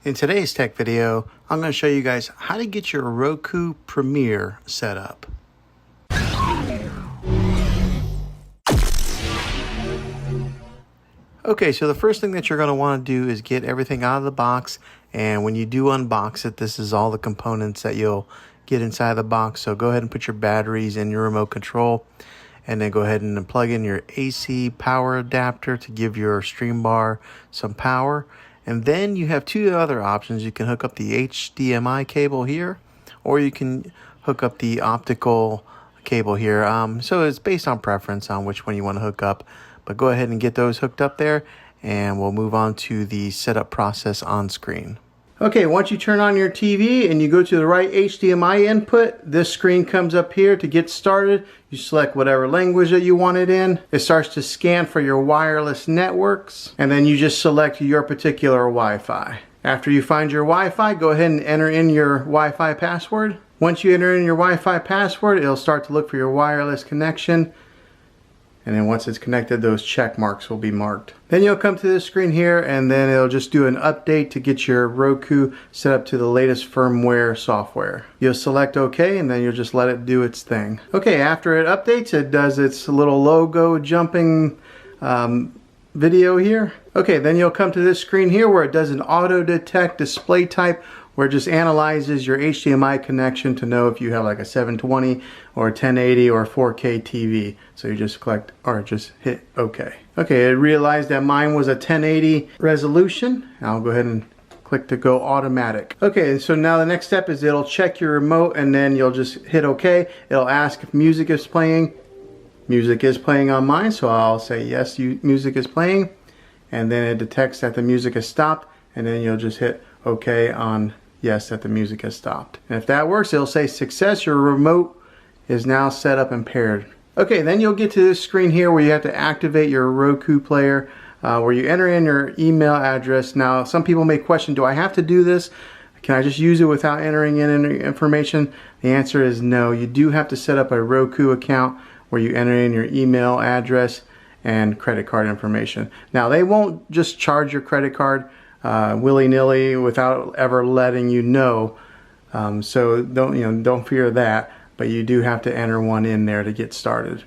In today's tech video, I'm going to show you guys how to get your Roku Premiere set up. Okay, so the first thing that you're going to want to do is get everything out of the box, and when you do unbox it, this is all the components that you'll get inside the box. So go ahead and put your batteries in your remote control, and then go ahead and plug in your AC power adapter to give your Streambar some power. And then you have two other options. You can hook up the HDMI cable here, or you can hook up the optical cable here. So it's based on preference on which one you want to hook up. But go ahead and get those hooked up there, and we'll move on to the setup process on screen. Okay, once you turn on your TV and you go to the right HDMI input, this screen comes up here to get started. You select whatever language that you want it in. It starts to scan for your wireless networks, and then you just select your particular Wi-Fi. After you find your Wi-Fi, go ahead and enter in your Wi-Fi password. Once you enter in your Wi-Fi password, it'll start to look for your wireless connection. And then once it's connected, those check marks will be marked. Then you'll come to this screen here, and then it'll just do an update to get your Roku set up to the latest firmware software. You'll select OK, and then you'll just let it do its thing. Okay, after it updates, it does its little logo jumping video here. Okay, then you'll come to this screen here where it does an auto detect display type, where it just analyzes your HDMI connection to know if you have like a 720 or a 1080 or a 4K TV. So you just just hit OK. Okay, it realized that mine was a 1080 resolution. I'll go ahead and click to go automatic. Okay, so now the next step is it'll check your remote, and then you'll just hit OK. It'll ask if music is playing. Music is playing on mine, so I'll say yes, music is playing. And then it detects that the music has stopped, and then you'll just hit OK on yes, that the music has stopped. And if that works, it'll say success, your remote is now set up and paired. Okay, then you'll get to this screen here where you have to activate your Roku player, where you enter in your email address. Now, some people may question, do I have to do this? Can I just use it without entering in any information? The answer is no. You do have to set up a Roku account where you enter in your email address and credit card information. Now, they won't just charge your credit card willy-nilly without ever letting you know, so don't fear that, but you do have to enter one in there to get started.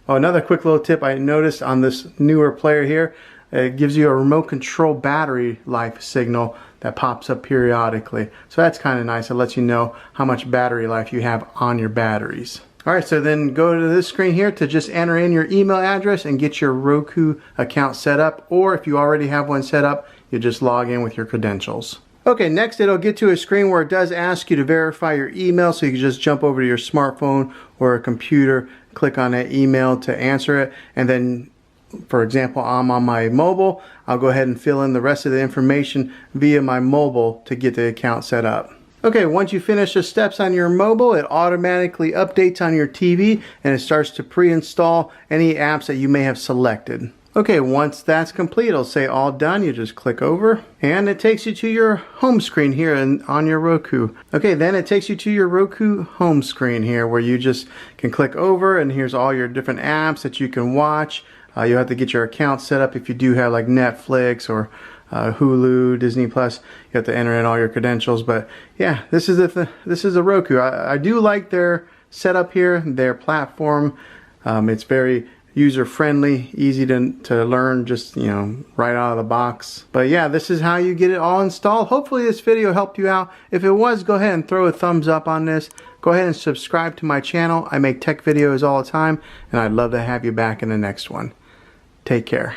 Oh, another quick little tip I noticed on this newer player here, it gives you a remote control battery life signal that pops up periodically, so that's kind of nice. It lets you know how much battery life you have on your batteries. Alright, so then go to this screen here to just enter in your email address and get your Roku account set up, or if you already have one set up, you just log in with your credentials. Okay, next it'll get to a screen where it does ask you to verify your email, so you can just jump over to your smartphone or a computer, click on that email to answer it, and then, for example, I'm on my mobile, I'll go ahead and fill in the rest of the information via my mobile to get the account set up. Okay, once you finish the steps on your mobile, it automatically updates on your TV, and it starts to pre-install any apps that you may have selected. Okay, once that's complete, it'll say all done. You just click over, and it takes you to your home screen here on your Roku. Okay, then it takes you to your Roku home screen here, where you just can click over, and here's all your different apps that you can watch. You'll have to get your account set up if you do have like Netflix or Hulu, Disney Plus. You have to enter in all your credentials, but yeah, this is a Roku. I do like their setup here, their platform. It's very user-friendly, easy to learn, just right out of the box. But yeah, this is how you get it all installed. Hopefully this video helped you out. If it was, go ahead and throw a thumbs up on this. Go ahead and subscribe to my channel. I make tech videos all the time, and I'd love to have you back in the next one. Take care.